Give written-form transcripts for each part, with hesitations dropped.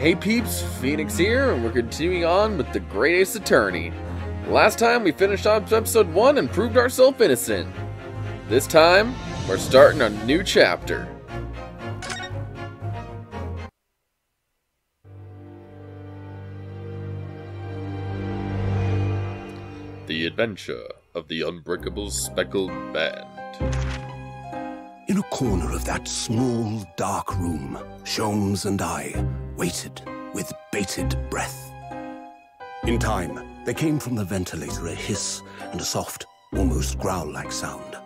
Hey peeps, PheenX here, and we're continuing on with the Great Ace Attorney. Last time we finished off episode 1 and proved ourselves innocent. This time, we're starting a new chapter. The Adventure of the Unbreakable Speckled Band. In a corner of that small, dark room, Sholmes and I waited with bated breath. In time, there came from the ventilator a hiss and a soft, almost growl-like sound.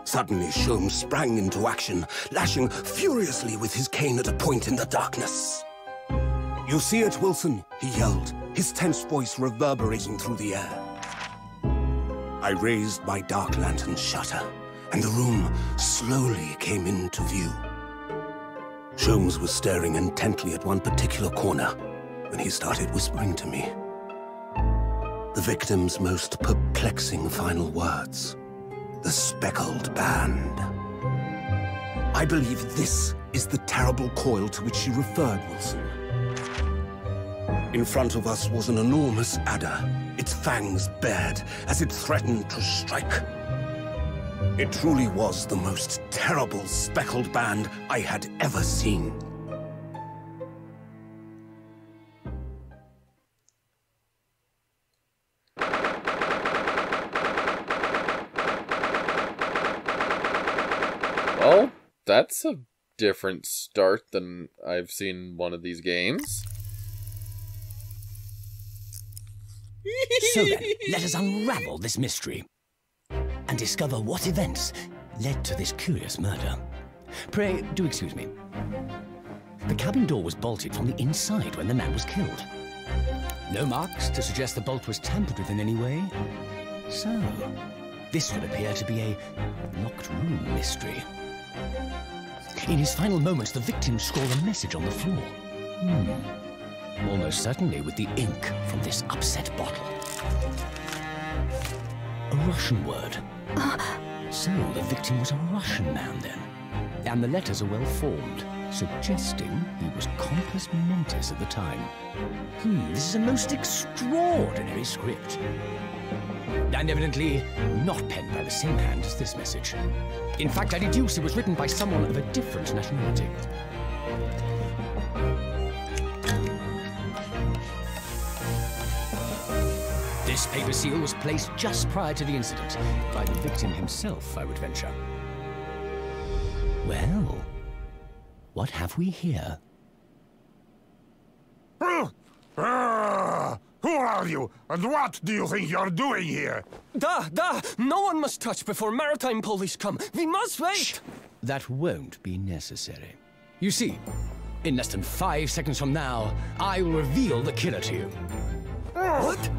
Suddenly, Sholmes sprang into action, lashing furiously with his cane at a point in the darkness. "You see it, Wilson?" he yelled, his tense voice reverberating through the air. I raised my dark lantern shutter, and the room slowly came into view. Sholmes was staring intently at one particular corner when he started whispering to me. The victim's most perplexing final words. The Speckled Band. I believe this is the terrible coil to which she referred, Wilson. In front of us was an enormous adder, its fangs bared as it threatened to strike. It truly was the most terrible speckled band I had ever seen. Well, that's a different start than I've seen one of these games. So then, let us unravel this mystery and discover what events led to this curious murder. Pray, do excuse me. The cabin door was bolted from the inside when the man was killed. No marks to suggest the bolt was tampered with in any way. So, this would appear to be a locked room mystery. In his final moments, the victim scrawled a message on the floor. Almost certainly with the ink from this upset bottle. A Russian word. So the victim was a Russian man then. And the letters are well formed, suggesting he was compos mentis at the time. This is a most extraordinary script. And evidently not penned by the same hand as this message. In fact, I deduce it was written by someone of a different nationality. This paper seal was placed just prior to the incident, by the victim himself, I would venture. Well, what have we here? Who are you, and what do you think you're doing here? No one must touch before maritime police come. We must wait! Shh. That won't be necessary. You see, in less than 5 seconds from now, I will reveal the killer to you. What?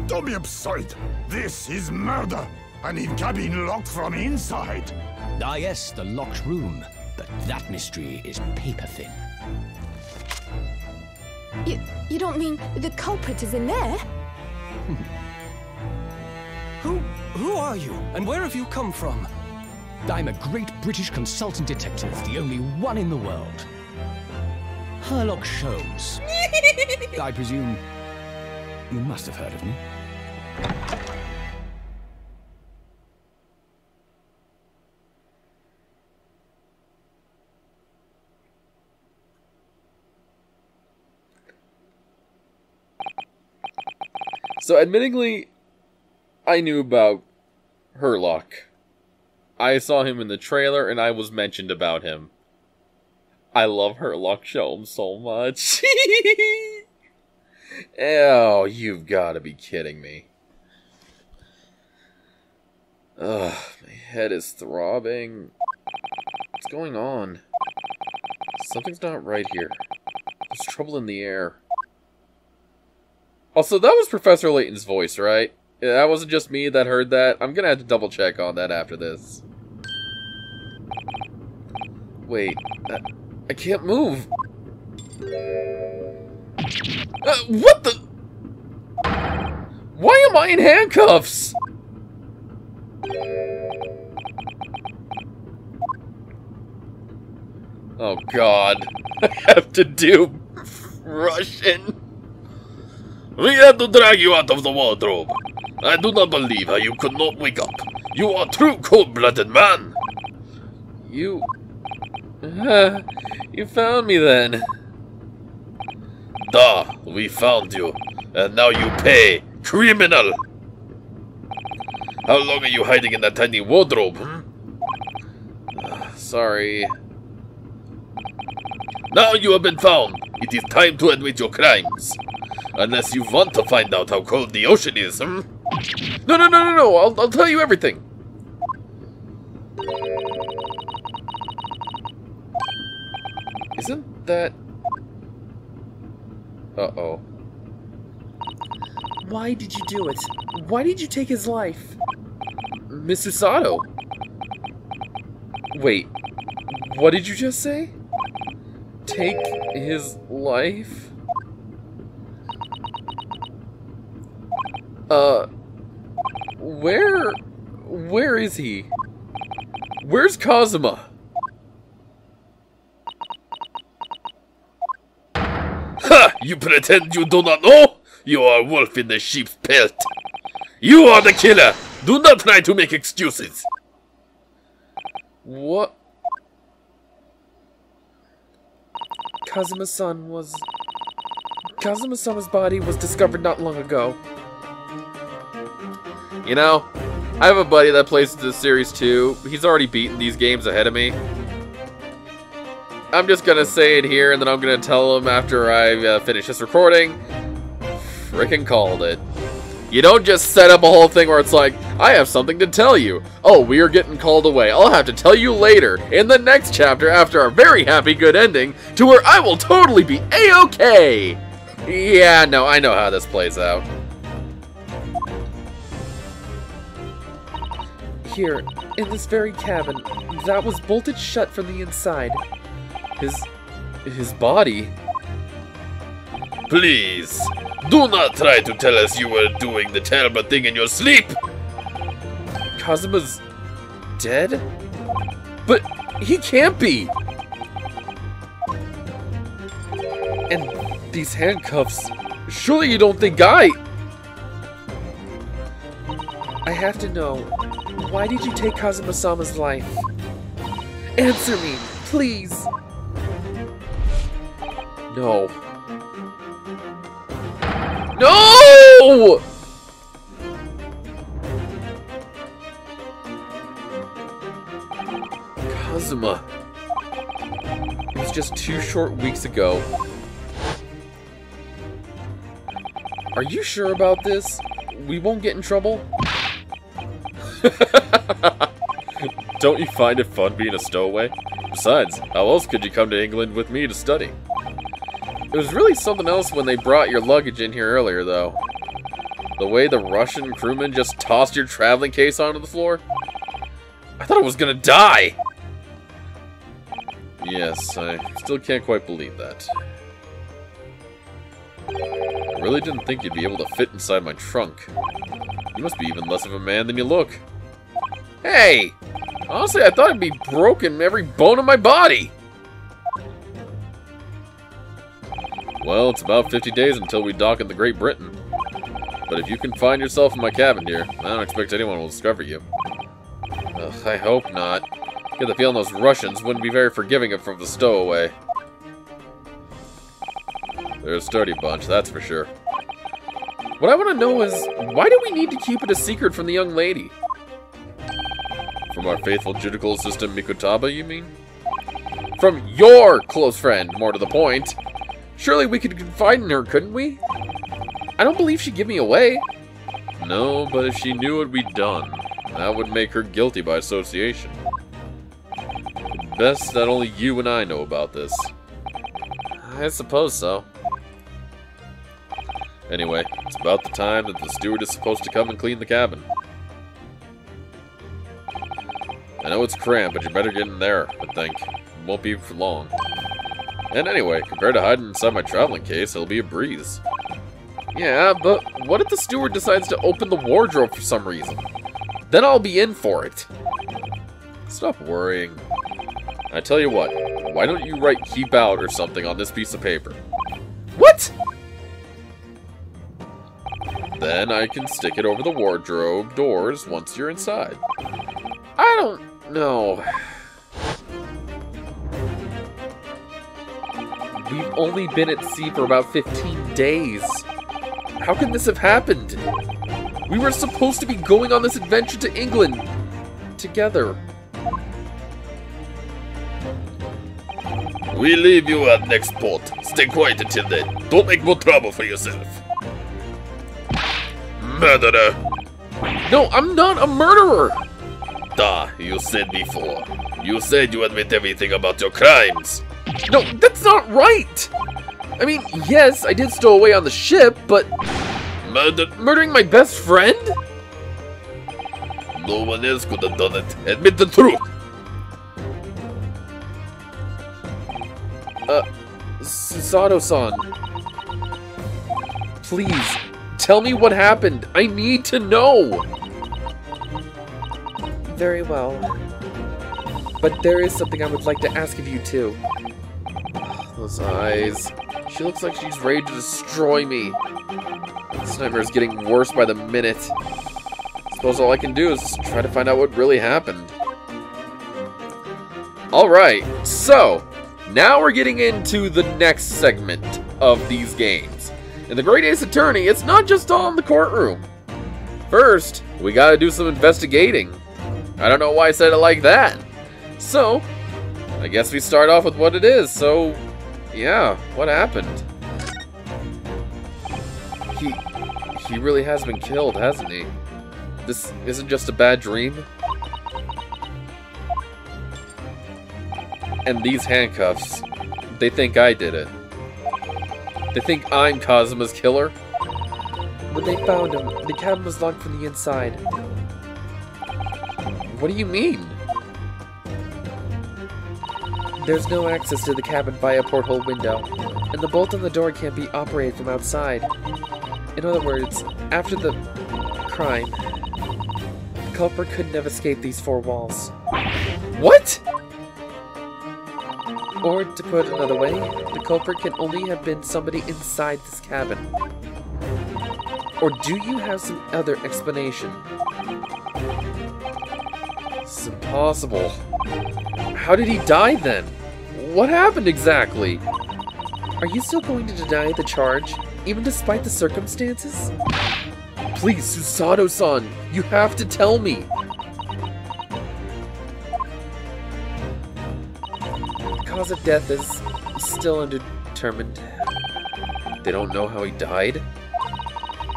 Don't be absurd. This is murder. And it can be locked from inside. Ah yes, the locked room. But that mystery is paper thin. You don't mean the culprit is in there? Who are you, and where have you come from? I'm a great British consultant detective, the only one in the world. Sherlock Sholmes. I presume you must have heard of me. So, admittingly, I knew about Sherlock. I saw him in the trailer, and I was mentioned about him. I love Sherlock Sholmes so much. Oh, you've got to be kidding me. Ugh, my head is throbbing. What's going on? Something's not right here. There's trouble in the air. Also, that was Professor Layton's voice, right? Yeah, that wasn't just me that heard that. I'm gonna have to double check on that after this. Wait, I can't move. What the? Why am I in handcuffs? Oh Oh god. I have to do Russian. We had to drag you out of the wardrobe. I do not believe how you could not wake up. You are a true cold-blooded man. You found me then. Duh, we found you. And now you pay. Criminal! How long are you hiding in that tiny wardrobe, Sorry. Now you have been found. It is time to admit your crimes. Unless you want to find out how cold the ocean is, No. I'll tell you everything. Isn't that... Uh-oh. Why did you do it? Why did you take his life? Miss Usato. Wait. What did you just say? Take his life? Where is he? Where's Kazuma? Ha! You pretend you do not know? You are a wolf in the sheep's pelt. You are the killer. Do not try to make excuses. What? Kazuma-sama's body was discovered not long ago. You know, I have a buddy that plays the series too. He's already beaten these games ahead of me. I'm just gonna say it here, and then I'm gonna tell him after I finish this recording. Frickin' called it. You don't just set up a whole thing where it's like, I have something to tell you. Oh, we are getting called away. I'll have to tell you later, in the next chapter, after our very happy good ending, to where I will totally be A-OK! Yeah, no, I know how this plays out. Here, in this very cabin, that was bolted shut from the inside. His body... Please, do not try to tell us you were doing the terrible thing in your sleep. Kazuma's dead? But he can't be! And these handcuffs, surely you don't think I have to know, why did you take Kazuma-sama's life? Answer me, please! No. No! Kazuma. It was just 2 short weeks ago. Are you sure about this? We won't get in trouble? Don't you find it fun being a stowaway? Besides, how else could you come to England with me to study? It was really something else when they brought your luggage in here earlier, though. The way the Russian crewman just tossed your traveling case onto the floor. I thought I was gonna die! Yes, I still can't quite believe that. I really didn't think you'd be able to fit inside my trunk. You must be even less of a man than you look. Hey! Honestly, I thought I'd be broken every bone in my body! Well, it's about 50 days until we dock in the Great Britain. But if you can find yourself in my cabin here, I don't expect anyone will discover you. Ugh, I hope not. I get the feeling those Russians wouldn't be very forgiving of the stowaway. They're a sturdy bunch, that's for sure. What I want to know is, why do we need to keep it a secret from the young lady? From our faithful judicial assistant Mikutaba, you mean? From your close friend, more to the point. Surely we could confide in her, couldn't we? I don't believe she'd give me away. No, but if she knew what we'd done, that would make her guilty by association. Best that only you and I know about this. I suppose so. Anyway, it's about the time that the steward is supposed to come and clean the cabin. I know it's cramped, but you better get in there, I think. It won't be for long. And anyway, compared to hiding inside my traveling case, it'll be a breeze. Yeah, but what if the steward decides to open the wardrobe for some reason? Then I'll be in for it. Stop worrying. I tell you what, Why don't you write keep out or something on this piece of paper? What? Then I can stick it over the wardrobe doors once you're inside. I don't know. We've only been at sea for about 15 days. How can this have happened? We were supposed to be going on this adventure to England together. We leave you at next port. Stay quiet until then. Don't make more trouble for yourself. Murderer! No, I'm not a murderer! Da, you said before. You said you admit everything about your crimes. No, that's not right! I mean, yes, I did stow away on the ship, but... Murdering my best friend? No one else could have done it. Admit the truth! Susato-san. Please, tell me what happened. I need to know! Very well. But there is something I would like to ask of you, too. Those eyes. She looks like she's ready to destroy me. This nightmare is getting worse by the minute. Suppose all I can do is try to find out what really happened. Alright, so, now we're getting into the next segment of these games. In the Great Ace Attorney, it's not just all in the courtroom. First, we gotta do some investigating. I don't know why I said it like that. So, I guess we start off with what it is, so... yeah, what happened? He really has been killed, hasn't he? This isn't just a bad dream? And these handcuffs, they think I did it. They think I'm Kazuma's killer? When they found him, the cabin was locked from the inside. What do you mean? There's no access to the cabin via a porthole window, and the bolt on the door can't be operated from outside. In other words, after the crime, the culprit couldn't have escaped these four walls. What? Or, to put it another way, the culprit can only have been somebody inside this cabin. Or do you have some other explanation? It's impossible. How did he die then? What happened exactly? Are you still going to deny the charge, even despite the circumstances? Please, Susato-san, you have to tell me. The cause of death is still undetermined. They don't know how he died?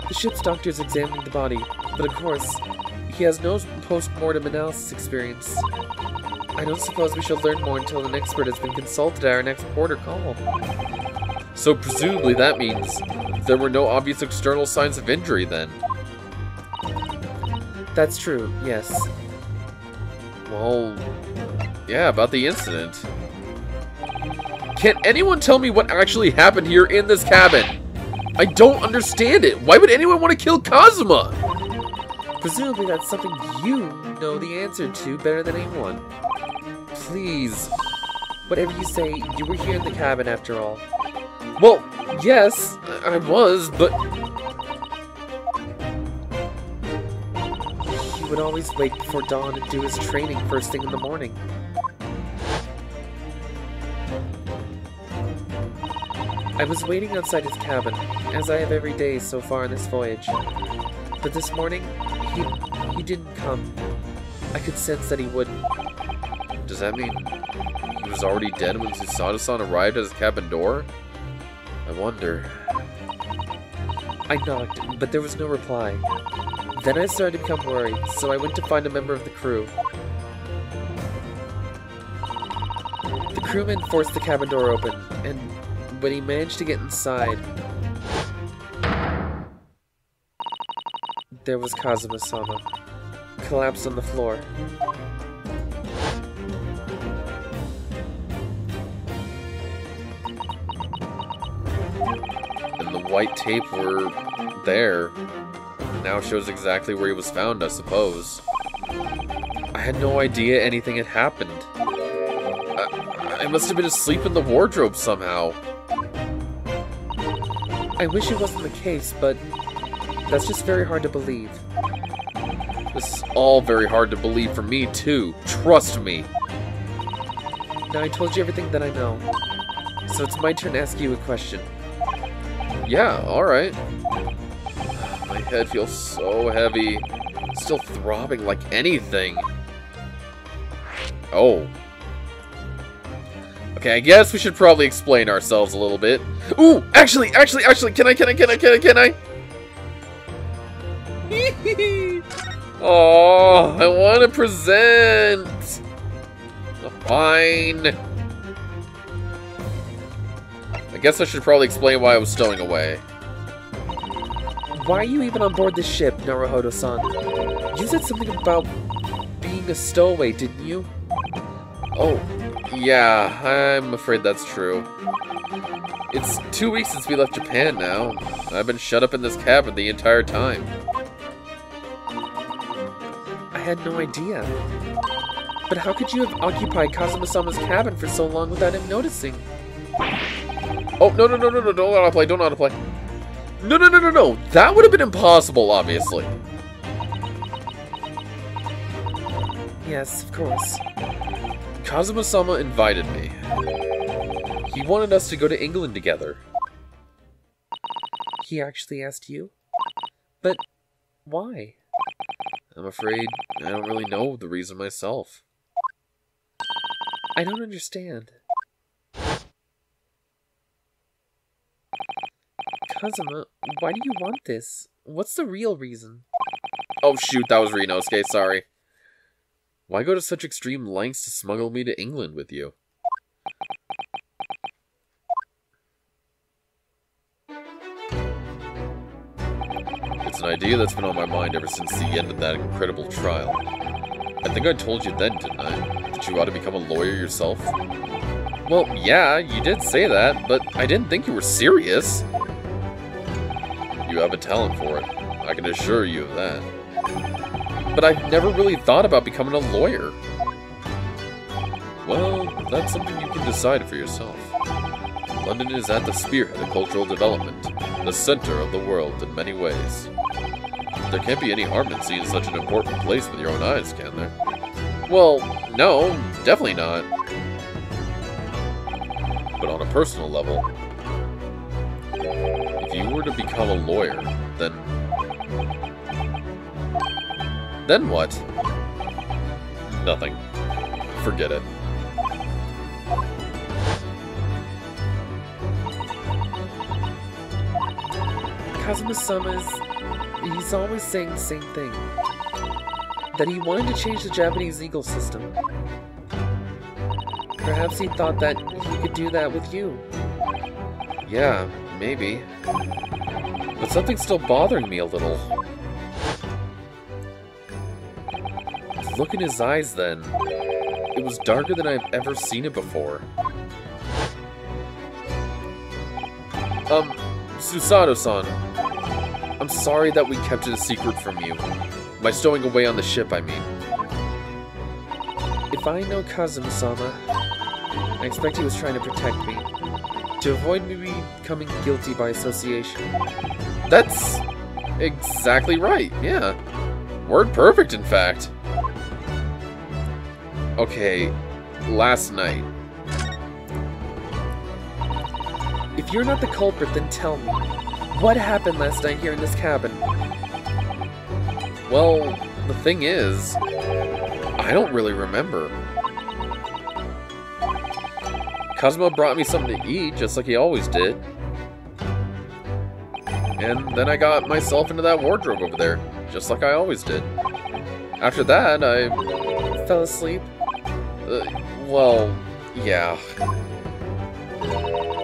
The ship's doctor's examining the body, but of course, he has no post-mortem analysis experience. I don't suppose we shall learn more until an expert has been consulted at our next port or call. So presumably that means there were no obvious external signs of injury then. That's true, yes. Well, yeah, about the incident. Can anyone tell me what actually happened here in this cabin? I don't understand it. Why would anyone want to kill Kazuma? Presumably that's something you know the answer to better than anyone. Please. Whatever you say, you were here in the cabin after all. Well, yes, I was, but... He would always wake before dawn and do his training first thing in the morning. I was waiting outside his cabin, as I have every day so far on this voyage. But this morning, he didn't come. I could sense that he wouldn't. Does that mean he was already dead when Susato-san arrived at his cabin door? I wonder. I knocked, but there was no reply. Then I started to become worried, so I went to find a member of the crew. The crewman forced the cabin door open, and when he managed to get inside, there was Kazuma-sama, collapsed on the floor. And the white tape were there. Now shows exactly where he was found, I suppose. I had no idea anything had happened. I must have been asleep in the wardrobe somehow. I wish it wasn't the case, but that's just very hard to believe. This is all very hard to believe for me, too. Trust me. Now I told you everything that I know. So it's my turn to ask you a question. Yeah, alright. My head feels so heavy. Still throbbing like anything. Oh. Okay, I guess we should probably explain ourselves a little bit. Ooh, actually, can I? Oh, I want to present. Fine. I guess I should probably explain why I was stowing away. Why are you even on board this ship, Naruhodo-san? You said something about being a stowaway, didn't you? Oh, yeah, I'm afraid that's true. It's 2 weeks since we left Japan now. I've been shut up in this cabin the entire time. I had no idea. But how could you have occupied Kazuma-sama's cabin for so long without him noticing? Oh, no, don't autoplay. No, that would have been impossible, obviously. Yes, of course. Kazuma-sama invited me. He wanted us to go to England together. He actually asked you? But why? I'm afraid I don't really know the reason myself. I don't understand. Kazuma, why do you want this? What's the real reason? Oh shoot, that was Rinosuke, sorry. Why go to such extreme lengths to smuggle me to England with you? It's an idea that's been on my mind ever since the end of that incredible trial. I think I told you then, didn't I? That you ought to become a lawyer yourself? Well, yeah, you did say that, but I didn't think you were serious. You have a talent for it. I can assure you of that. But I've never really thought about becoming a lawyer. Well, that's something you can decide for yourself. London is at the spearhead of cultural development, the center of the world in many ways. There can't be any harm in seeing such an important place with your own eyes, can there? Well, no, definitely not. But on a personal level, if you were to become a lawyer, then what? Nothing. Forget it. He's always saying the same thing. That he wanted to change the Japanese legal system. Perhaps he thought that he could do that with you. Yeah, maybe. But something's still bothering me a little. Look in his eyes then. It was darker than I've ever seen it before. Susato-san. I'm sorry that we kept it a secret from you. My stowing away on the ship, I mean. If I know Kazuma-sama, I expect he was trying to protect me. To avoid me becoming guilty by association. That's exactly right, yeah. Word perfect, in fact. Okay, last night. If you're not the culprit, then tell me. What happened last night here in this cabin? Well, the thing is, I don't really remember. Kazuma brought me something to eat, just like he always did. And then I got myself into that wardrobe over there, just like I always did. After that, I fell asleep. Well, yeah.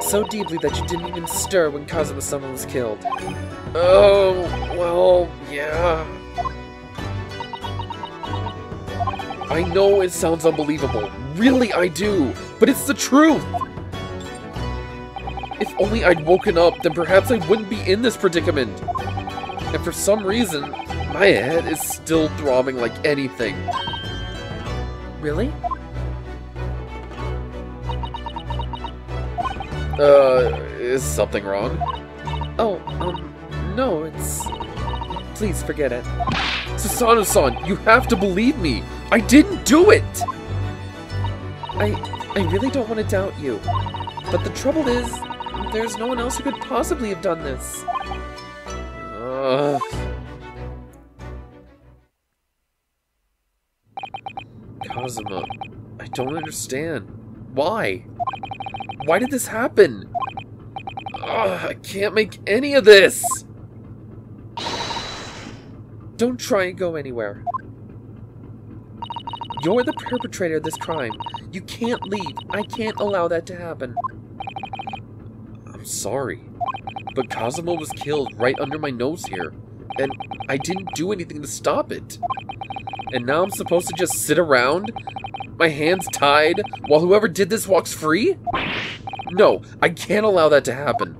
So deeply that you didn't even stir when Kazuma-sama was killed. Oh, well, yeah. I know it sounds unbelievable. Really, I do. But it's the truth. If only I'd woken up, then perhaps I wouldn't be in this predicament. And for some reason, my head is still throbbing like anything. Really? Is something wrong? Oh, no, it's... Please forget it. Susanoo-san, you have to believe me! I didn't do it! I really don't want to doubt you. But the trouble is, there's no one else who could possibly have done this. Kazuma, I don't understand. Why? Why did this happen? I can't make any of this! Don't try and go anywhere. You're the perpetrator of this crime. You can't leave. I can't allow that to happen. I'm sorry, but Kazuma was killed right under my nose here, and I didn't do anything to stop it. And now I'm supposed to just sit around, my hands tied, while whoever did this walks free? No, I can't allow that to happen.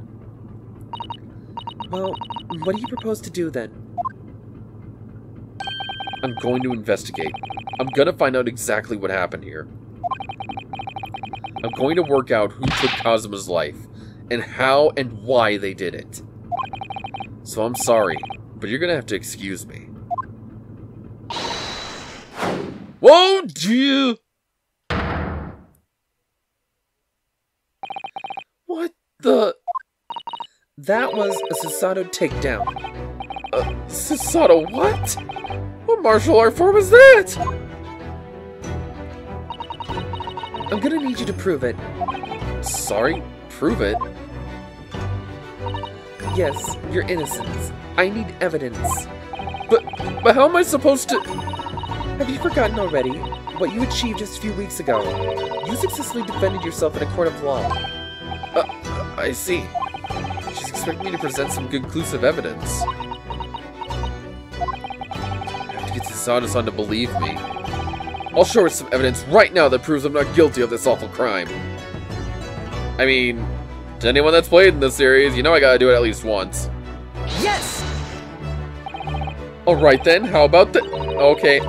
Well, what do you propose to do then? I'm going to investigate. I'm gonna find out exactly what happened here. I'm going to work out who took Kazuma's life, and how and why they did it. So I'm sorry, but you're gonna have to excuse me. Whoa, dear! What the? That was a Susanoo takedown. Susanoo, what? What martial art form is that? I'm gonna need you to prove it. Sorry? Prove it? Yes, your innocence. I need evidence. But how am I supposed to... Have you forgotten already what you achieved just a few weeks ago? You successfully defended yourself in a court of law. I see. She's expecting me to present some conclusive evidence. I have to get Susanoo-san to believe me. I'll show her some evidence right now that proves I'm not guilty of this awful crime. I mean, to anyone that's played in this series, you know I gotta do it at least once. Yes! Alright then, how about the... Okay.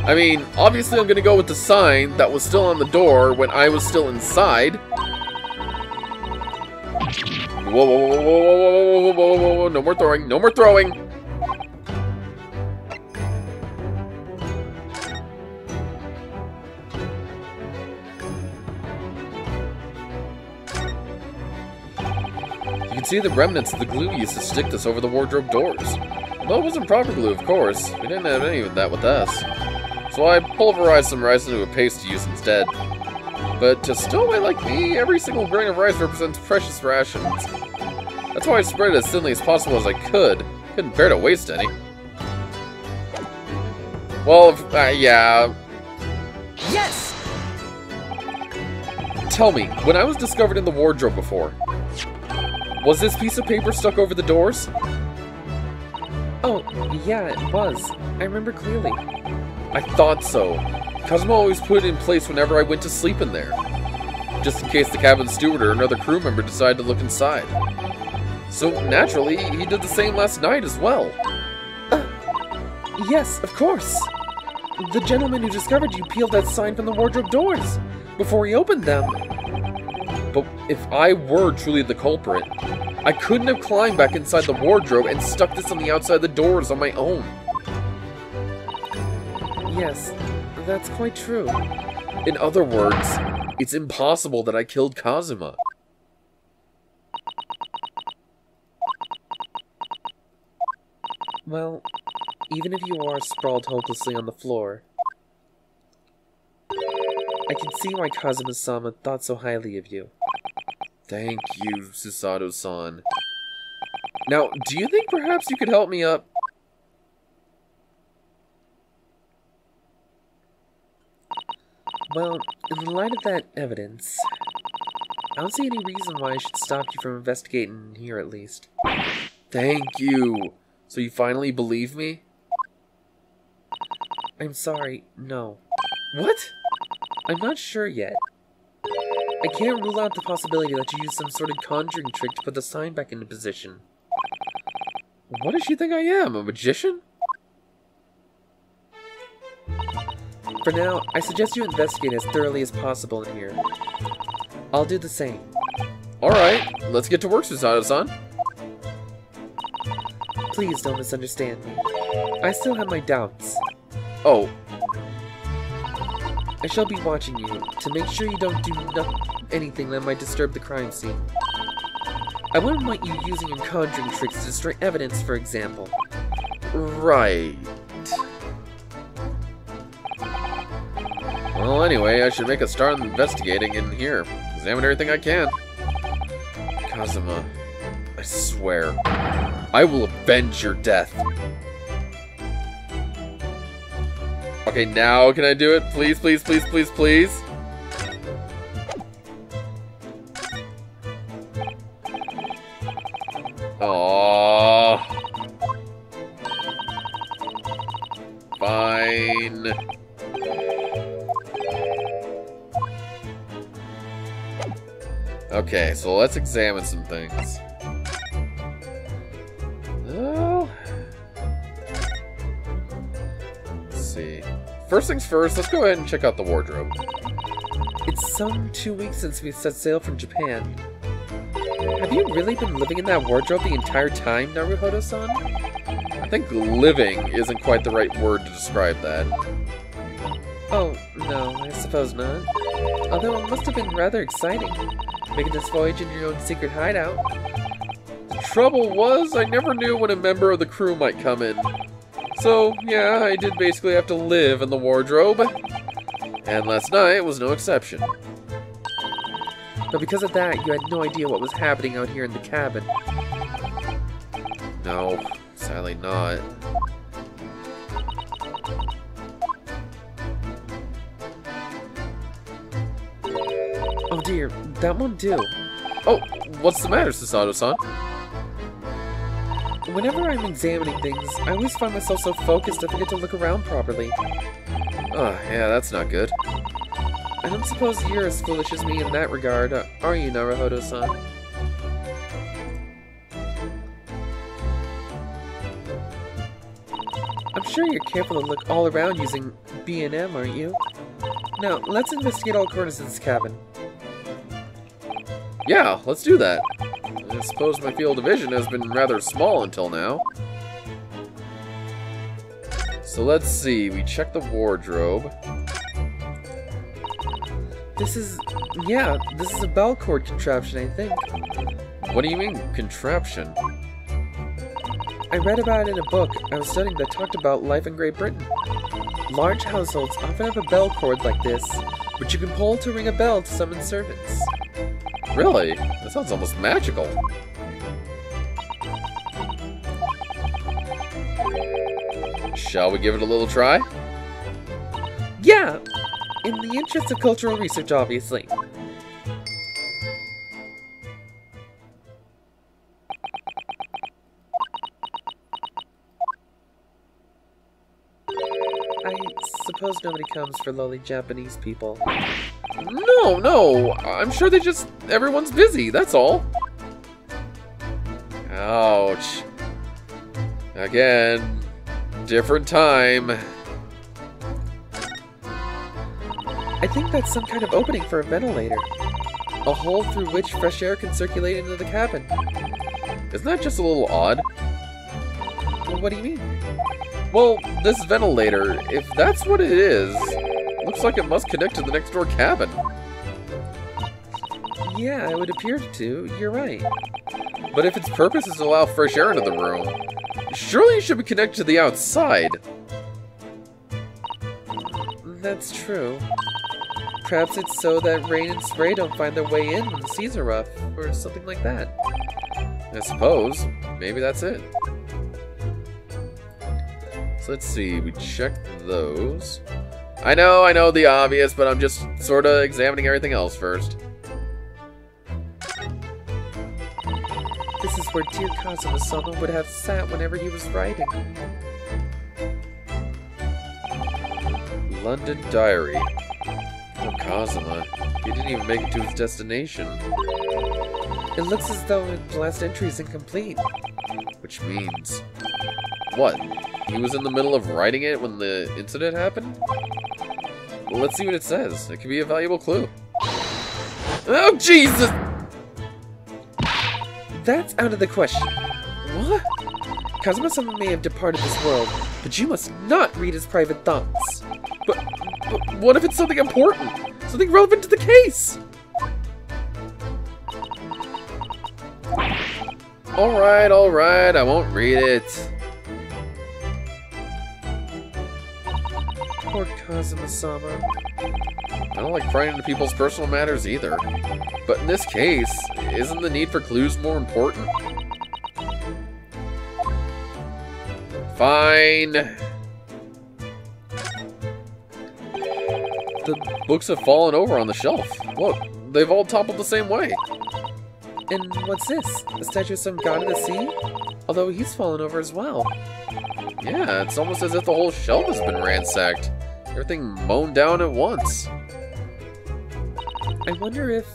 I mean, obviously I'm gonna go with the sign that was still on the door when I was still inside. Whoa, no more throwing, no more throwing! You can see the remnants of the glue used to stick this over the wardrobe doors. Well, it wasn't proper glue, of course. We didn't have any of that with us. So I pulverized some rice into a paste to use instead. But to a stowaway like me, every single grain of rice represents precious rations. That's why I spread it as thinly as possible as I could. Couldn't bear to waste any. Well, yeah. Yes! Tell me, when I was discovered in the wardrobe before, was this piece of paper stuck over the doors? Oh, yeah, it was. I remember clearly. I thought so. Kazuma always put it in place whenever I went to sleep in there. Just in case the cabin steward or another crew member decided to look inside. So, naturally, he did the same last night as well. Yes, of course. The gentleman who discovered you peeled that sign from the wardrobe doors before he opened them. But if I were truly the culprit, I couldn't have climbed back inside the wardrobe and stuck this on the outside of the doors on my own. Yes, that's quite true. In other words, it's impossible that I killed Kazuma. Well, even if you are sprawled hopelessly on the floor, I can see why Kazuma-sama thought so highly of you. Thank you, Susanoo-san. Now, do you think perhaps you could help me up? Well, in the light of that evidence, I don't see any reason why I should stop you from investigating here at least. Thank you. So you finally believe me? I'm sorry, no. What? I'm not sure yet. I can't rule out the possibility that you used some sort of conjuring trick to put the sign back into position. What does she think I am, a magician? For now, I suggest you investigate as thoroughly as possible in here. I'll do the same. Alright, let's get to work, Susato-san. Please don't misunderstand me. I still have my doubts. Oh. I shall be watching you to make sure you don't do anything that might disturb the crime scene. I wouldn't want you using your conjuring tricks to destroy evidence, for example. Right. Well, anyway, I should make a start on investigating in here. Examine everything I can. Kazuma, I swear, I will avenge your death. Okay, now can I do it? Please, please, please, please, please. Aww. Fine. Okay, so let's examine some things. Well, let's see. First things first, let's go ahead and check out the wardrobe. It's some 2 weeks since we set sail from Japan. Have you really been living in that wardrobe the entire time, Naruhodo-san? I think living isn't quite the right word to describe that. Oh, no, I suppose not. Although it must have been rather exciting, making this voyage in your own secret hideout. The trouble was, I never knew when a member of the crew might come in. So, yeah, I did basically have to live in the wardrobe. And last night was no exception. But because of that, you had no idea what was happening out here in the cabin. No, sadly not. Oh dear, that won't do. Oh, what's the matter, Susato-san? Whenever I'm examining things, I always find myself so focused I forget to look around properly. Oh, yeah, that's not good. I don't suppose you're as foolish as me in that regard, are you, Naruhodo-san? I'm sure you're careful to look all around using B&M, aren't you? Now, let's investigate all corners of this cabin. Yeah, let's do that. I suppose my field of vision has been rather small until now. So let's see, we check the wardrobe. This is a bell cord contraption, I think. What do you mean, contraption? I read about it in a book I was studying that talked about life in Great Britain. Large households often have a bell cord like this, which you can pull to ring a bell to summon servants. Really? That sounds almost magical. Shall we give it a little try? Yeah! In the interest of cultural research, obviously. I suppose nobody comes for lowly Japanese people. No, I'm sure everyone's busy, that's all. Ouch. Again, different time. I think that's some kind of opening for a ventilator. A hole through which fresh air can circulate into the cabin. Isn't that just a little odd? Well, what do you mean? Well, this ventilator, if that's what it is, looks like it must connect to the next door cabin. Yeah, it would appear to. You're right. But if its purpose is to allow fresh air into the room, surely it should be connected to the outside. That's true. Perhaps it's so that rain and spray don't find their way in when the seas are rough, or something like that. I suppose. Maybe that's it. So let's see, we checked those. I know the obvious, but I'm just sort of examining everything else first. This is where dear Kazuma-sama would have sat whenever he was writing. London Diary. Oh, Kazuma. He didn't even make it to his destination. It looks as though the last entry is incomplete. Which means... what? He was in the middle of writing it when the incident happened? let's see what it says. It could be a valuable clue. Oh, Jesus! That's out of the question. What? Kazuma-sama may have departed this world, but you must not read his private thoughts. But what if it's something important? Something relevant to the case? Alright, I won't read it. Poor Kazuma-sama. I don't like prying into people's personal matters either. But in this case, isn't the need for clues more important? Fine. The books have fallen over on the shelf. Look, they've all toppled the same way. And what's this? A statue of some god of the sea? Although he's fallen over as well. Yeah, it's almost as if the whole shelf has been ransacked. Everything mown down at once. I wonder if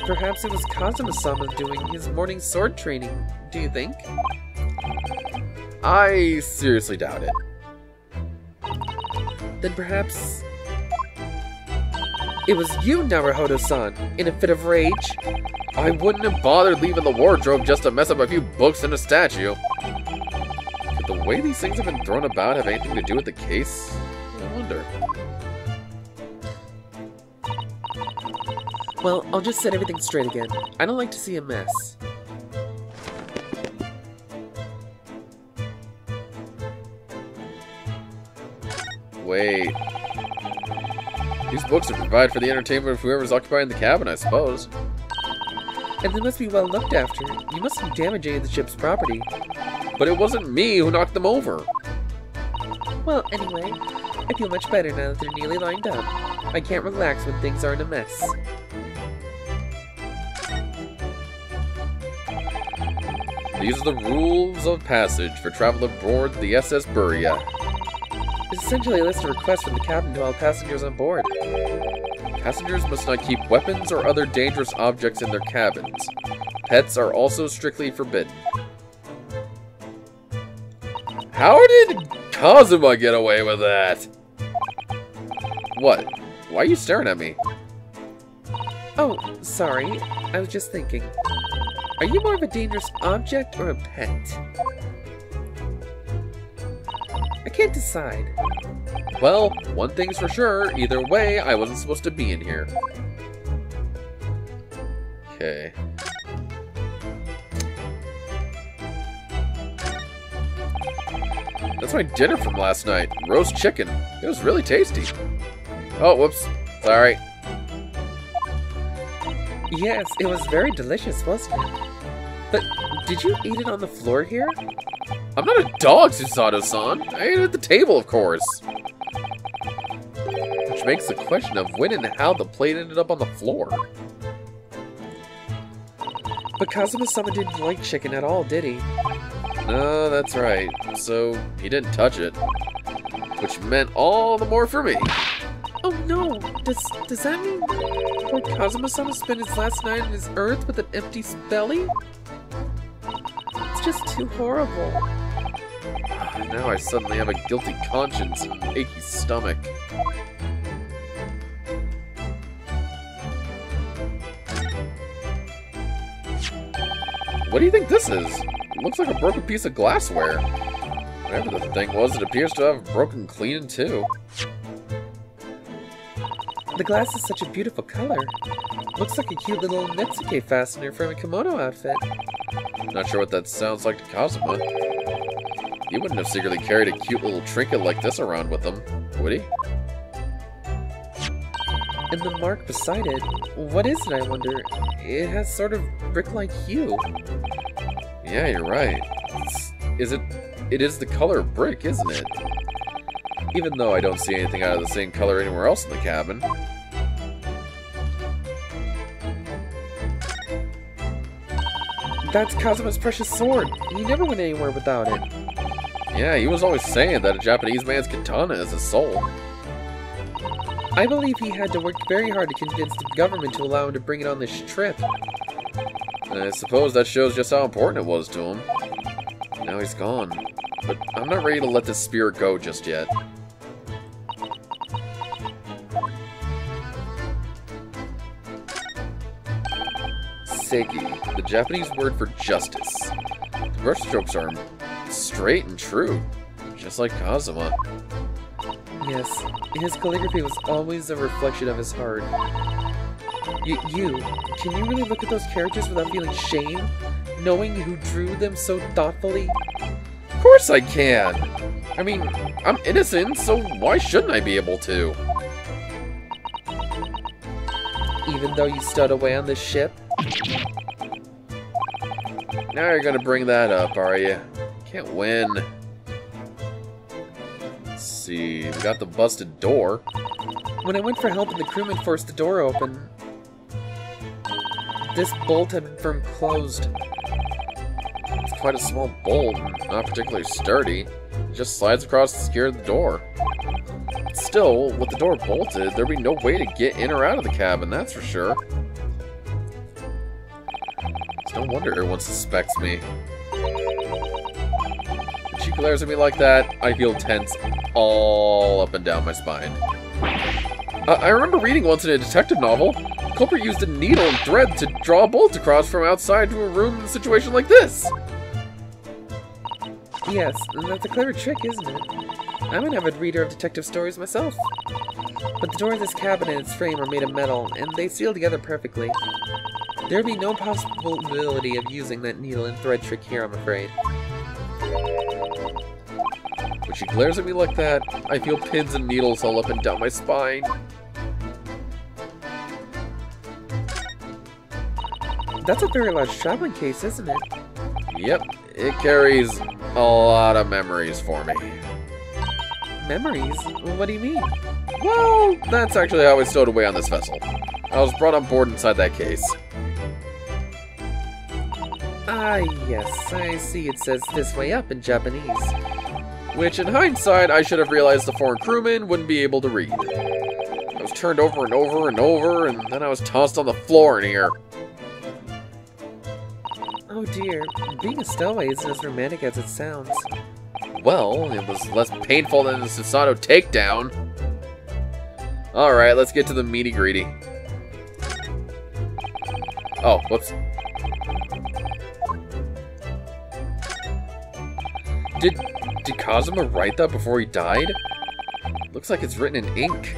perhaps it was Kazuma-sama doing his morning sword training, do you think? I seriously doubt it. Then perhaps it was you, Naruhodo-san, in a fit of rage? I wouldn't have bothered leaving the wardrobe just to mess up a few books and a statue. Could the way these things have been thrown about have anything to do with the case? I wonder. Well, I'll just set everything straight again. I don't like to see a mess. Wait. These books are provided for the entertainment of whoever's occupying the cabin, I suppose. And they must be well looked after. You mustn't damage any of the ship's property. But it wasn't me who knocked them over. Well, anyway, I feel much better now that they're nearly lined up. I can't relax when things are in a mess. These are the rules of passage for travel aboard the SS Buria. It's essentially a list of requests from the captain to all passengers on board. Passengers must not keep weapons or other dangerous objects in their cabins. Pets are also strictly forbidden. How did Kazuma get away with that? What? Why are you staring at me? Oh, sorry. I was just thinking. Are you more of a dangerous object or a pet? I can't decide. Well, one thing's for sure. Either way, I wasn't supposed to be in here. Okay. That's my dinner from last night. Roast chicken. It was really tasty. Oh, whoops. Sorry. Yes, it was very delicious, wasn't it? But did you eat it on the floor here? I'm not a dog, Susato-san. I ate it at the table, of course. Which makes the question of when and how the plate ended up on the floor. But Kazuma-sama didn't like chicken at all, did he? No, that's right. So, he didn't touch it. Which meant all the more for me. Oh no! Does that mean poor Kazuma-sama spent his last night on his earth with an empty belly? It's just too horrible. Now I suddenly have a guilty conscience and an achy stomach. What do you think this is? It looks like a broken piece of glassware. Whatever the thing was, it appears to have broken clean in two. The glass is such a beautiful color. Looks like a cute little Netsuke fastener from a kimono outfit. Not sure what that sounds like to Kazuma. He wouldn't have secretly carried a cute little trinket like this around with him, would he? And the mark beside it, what is it, I wonder? It has sort of brick-like hue. Yeah, you're right. It is the color of brick, isn't it? Even though I don't see anything out of the same color anywhere else in the cabin. That's Kazuma's precious sword. He never went anywhere without it. Yeah, he was always saying that a Japanese man's katana is his soul. I believe he had to work very hard to convince the government to allow him to bring it on this trip. I suppose that shows just how important it was to him. Now he's gone. But I'm not ready to let this spirit go just yet. Seiki, the Japanese word for justice. The brushstrokes are straight and true, just like Kazuma. Yes, his calligraphy was always a reflection of his heart. Can you really look at those characters without feeling shame, knowing who drew them so thoughtfully? Of course I can! I mean, I'm innocent, so why shouldn't I be able to? Even though you stowed away on this ship? Now you're gonna bring that up, are you? Can't win. Let's see, we got the busted door. When I went for help and the crewman forced the door open, this bolt had been firm closed. It's quite a small bolt, not particularly sturdy. It just slides across the secure of the door. Still, with the door bolted, there'd be no way to get in or out of the cabin, that's for sure. It's no wonder everyone suspects me. When she glares at me like that, I feel tense all up and down my spine. I remember reading once in a detective novel, the culprit used a needle and thread to draw a bolt across from outside to a room in a situation like this. Yes, that's a clever trick, isn't it? I'm an avid reader of detective stories myself. But the door of this cabin and its frame are made of metal, and they seal together perfectly. There would be no possibility of using that needle and thread trick here, I'm afraid. When she glares at me like that, I feel pins and needles all up and down my spine. That's a very large traveling case, isn't it? Yep, it carries a lot of memories for me. Memories? What do you mean? Well, that's actually how I stowed away on this vessel. I was brought on board inside that case. Ah, yes, I see it says this way up in Japanese. Which, in hindsight, I should have realized the foreign crewman wouldn't be able to read. I was turned over and over and over, and then I was tossed on the floor in here. Oh dear, being a stowaway isn't as romantic as it sounds. Well, it was less painful than the Susato takedown. Alright, let's get to the meaty-greedy. Oh, whoops. Did Kazuma write that before he died? Looks like it's written in ink.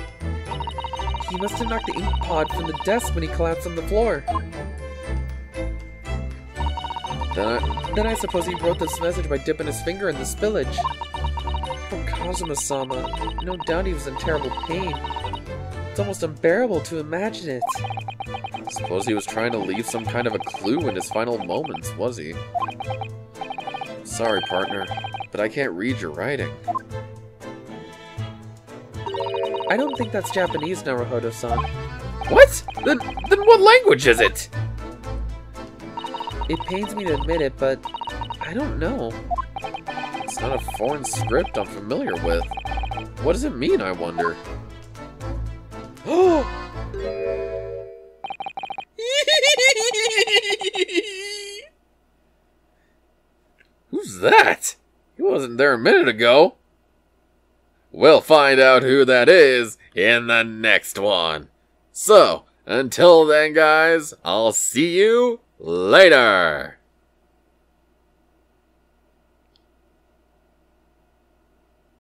He must have knocked the ink pod from the desk when he collapsed on the floor. Then I suppose he wrote this message by dipping his finger in the spillage. Poor Kazuma-sama. No doubt he was in terrible pain. It's almost unbearable to imagine it. Suppose he was trying to leave some kind of a clue in his final moments, was he? Sorry, partner, but I can't read your writing. I don't think that's Japanese, Naruhodo-san. What? Then what language is it? It pains me to admit it, but I don't know. It's not a foreign script I'm familiar with. What does it mean, I wonder? Who's that? He wasn't there a minute ago. We'll find out who that is in the next one. So, until then, guys, I'll see you later.